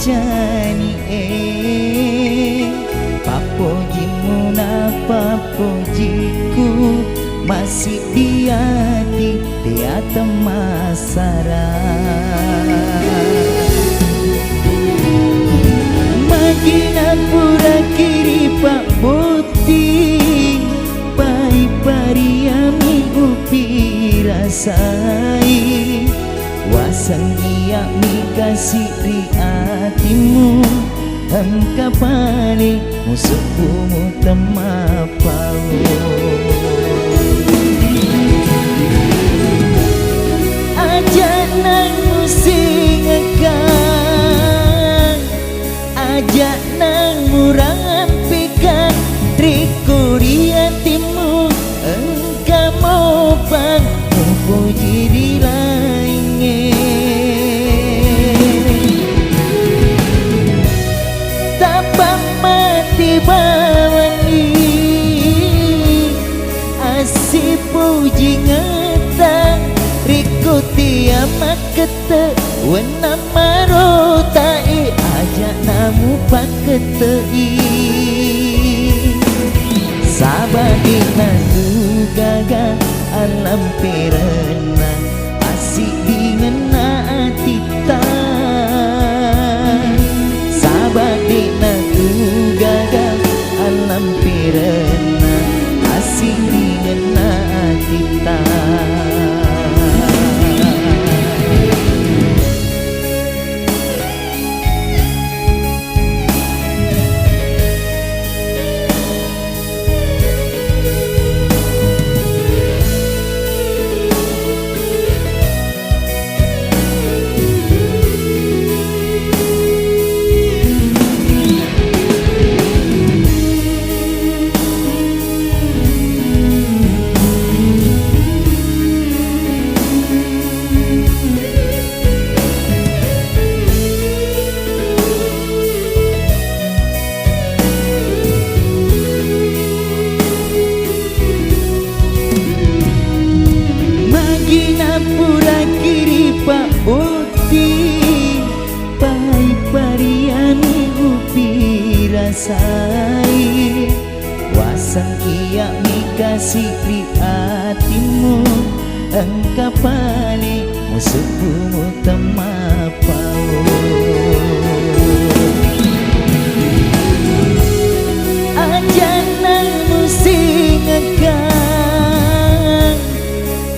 jani papojimu na papojiku masih di hati dia temasara magina pura kiri pak putih pai pariami upi rasai wasan iya mi kasih di hatimu engkau balik musuhmu temapau aja nang musingakan aja nang murang pikan riku di hatimu engkau mau bang puji di lainnya tapang mati bawani asih puji ngetang rikuti amat kete wena marotai aja namu paketei sabagi nandu gaga alam perena asik dingena atita sabagi nandu gaga alam perena asik dingena atita pura kiri pak putih pai pariani upi rasai wasan iya mi kasih di hatimu engkau balik musuhmu temapau aja nang musingakan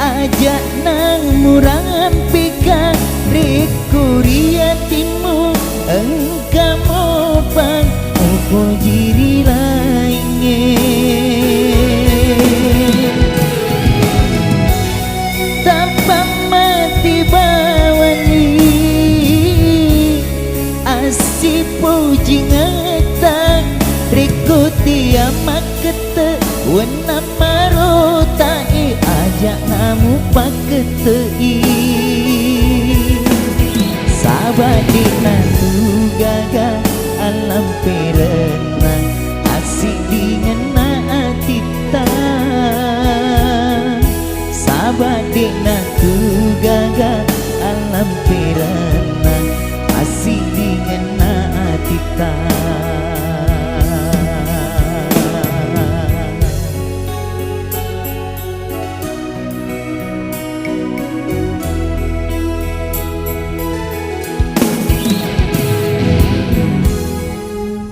aja nang murang pikan riku riatimu engkau mau bang upo jiri lainnya tanpa mati bawani asih puji ngetang riku tiamak kete wena marotai aja namu paketei sabadi nantu gaga alam perena asik dingena atita sabadi nantu gaga alam perena